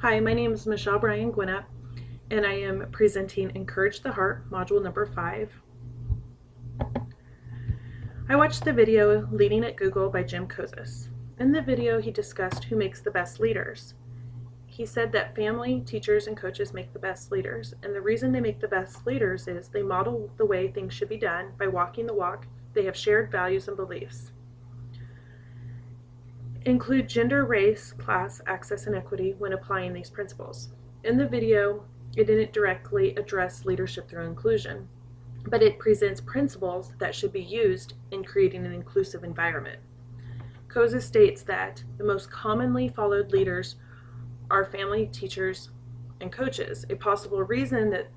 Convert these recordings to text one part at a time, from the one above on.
Hi, my name is Michelle Bryan Gwinnett, and I am presenting Encourage the Heart, module number 5. I watched the video Leading at Google by Jim Kozis. In the video, he discussed who makes the best leaders. He said that family, teachers, and coaches make the best leaders, and the reason they make the best leaders is they model the way things should be done by walking the walk. They have shared values and beliefs. Include gender, race, class, access, and equity when applying these principles. In the video, it didn't directly address leadership through inclusion, but it presents principles that should be used in creating an inclusive environment. Kozis states that the most commonly followed leaders are family, teachers, and coaches. A possible reason that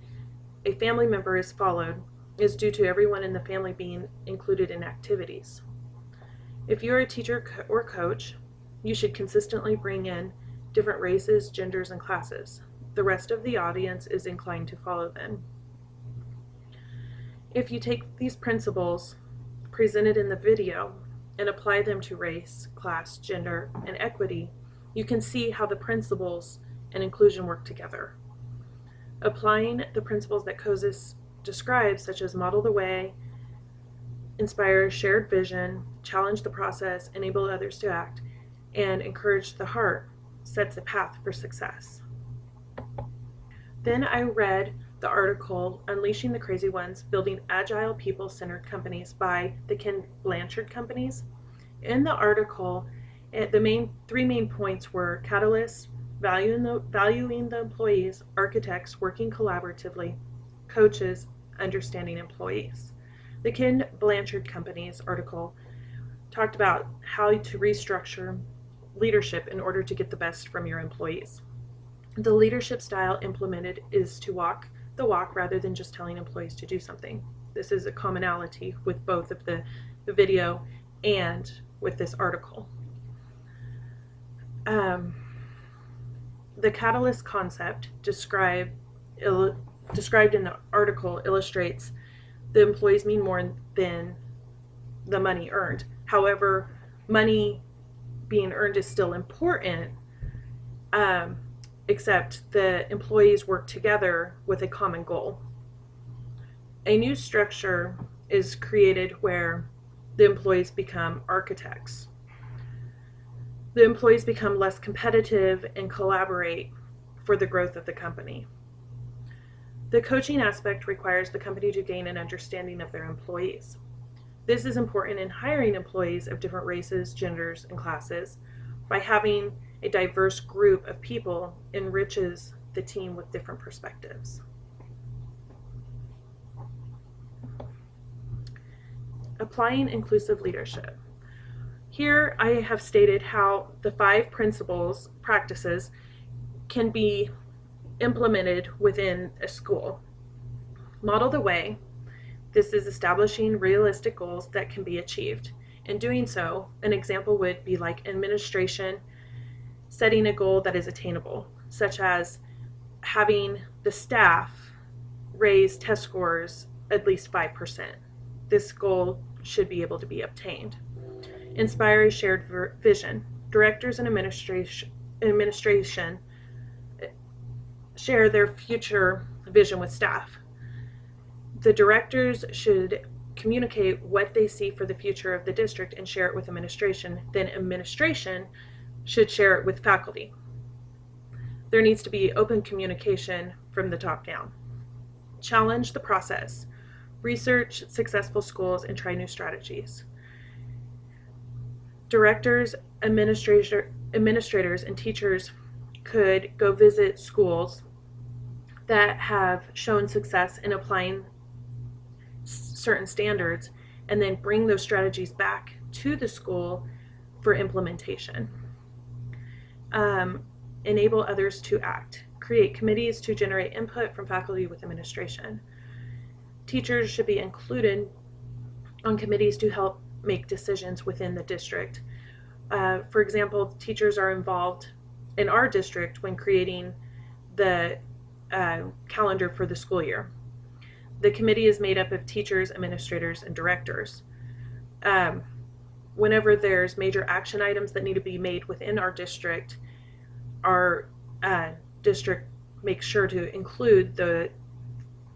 a family member is followed is due to everyone in the family being included in activities. If you're a teacher or coach, you should consistently bring in different races, genders, and classes. The rest of the audience is inclined to follow them. If you take these principles presented in the video and apply them to race, class, gender, and equity, you can see how the principles and inclusion work together. Applying the principles that Kozis describes, such as model the way, inspire shared vision, challenge the process, enable others to act, and encourage the heart, sets a path for success. Then I read the article Unleashing the Crazy Ones, Building Agile People-Centered Companies by the Ken Blanchard Companies. In the article, the three main points were catalysts, valuing the employees, architects working collaboratively, coaches understanding employees. The Ken Blanchard Companies article talked about how to restructure leadership in order to get the best from your employees. The leadership style implemented is to walk the walk rather than just telling employees to do something. This is a commonality with both of the video and with this article. The catalyst concept described in the article illustrates the employees mean more than the money earned. However, money being earned is still important, except the employees work together with a common goal. A new structure is created where the employees become architects. The employees become less competitive and collaborate for the growth of the company. The coaching aspect requires the company to gain an understanding of their employees. This is important in hiring employees of different races, genders, and classes. By having a diverse group of people enriches the team with different perspectives. Applying inclusive leadership. Here I have stated how the 5 practices can be implemented within a school. Model the way. This is establishing realistic goals that can be achieved. In doing so, an example would be like administration setting a goal that is attainable, such as having the staff raise test scores at least 5%. This goal should be able to be obtained. Inspire a shared vision. Directors and administration share their future vision with staff. The directors should communicate what they see for the future of the district and share it with administration. Then administration should share it with faculty. There needs to be open communication from the top down. Challenge the process. Research successful schools and try new strategies. Directors, administrators, and teachers could go visit schools that have shown success in applying certain standards and then bring those strategies back to the school for implementation. Enable others to act. Create committees to generate input from faculty with administration. Teachers should be included on committees to help make decisions within the district. For example, teachers are involved in our district when creating the calendar for the school year. The committee is made up of teachers, administrators, and directors. Whenever there's major action items that need to be made within our district, our district makes sure to include the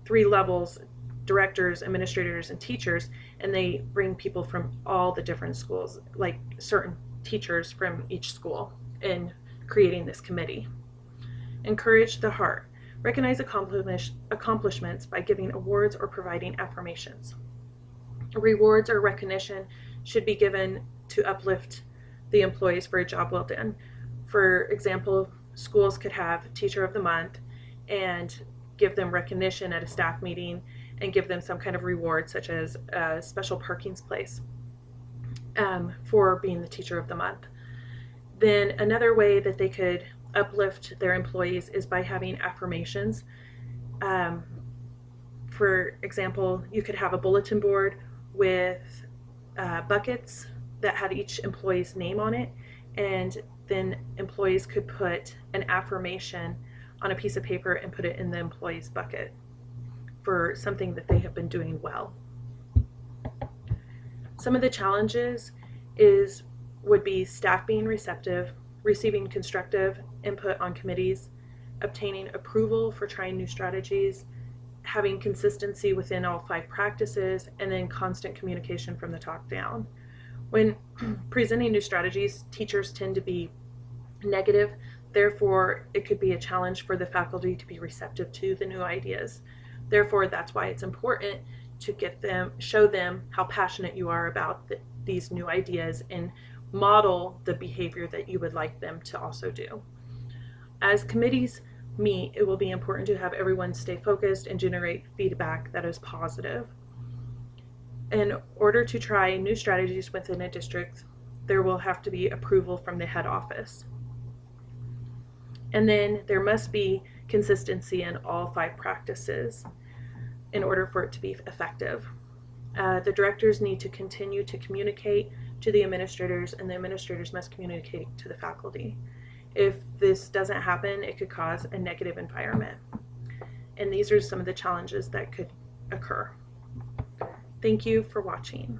3 levels, directors, administrators, and teachers, and they bring people from all the different schools, like certain teachers from each school, in creating this committee. Encourage the heart. Recognize accomplishments by giving awards or providing affirmations. Rewards or recognition should be given to uplift the employees for a job well done. For example, schools could have Teacher of the Month and give them recognition at a staff meeting and give them some kind of reward, such as a special parking's place for being the Teacher of the Month. Then another way that they could uplift their employees is by having affirmations. For example, you could have a bulletin board with buckets that had each employee's name on it, and then employees could put an affirmation on a piece of paper and put it in the employee's bucket for something that they have been doing well. Some of the challenges would be staff being receptive, receiving constructive input on committees, obtaining approval for trying new strategies, having consistency within all 5 practices, and then constant communication from the top down. When presenting new strategies, teachers tend to be negative, therefore it could be a challenge for the faculty to be receptive to the new ideas. Therefore, that's why it's important to show them how passionate you are about these new ideas and model the behavior that you would like them to also do. As committees meet, it will be important to have everyone stay focused and generate feedback that is positive. In order to try new strategies within a district, there will have to be approval from the head office. And then there must be consistency in all 5 practices in order for it to be effective. The directors need to continue to communicate to the administrators, and the administrators must communicate to the faculty. If this doesn't happen, it could cause a negative environment. And these are some of the challenges that could occur. Thank you for watching.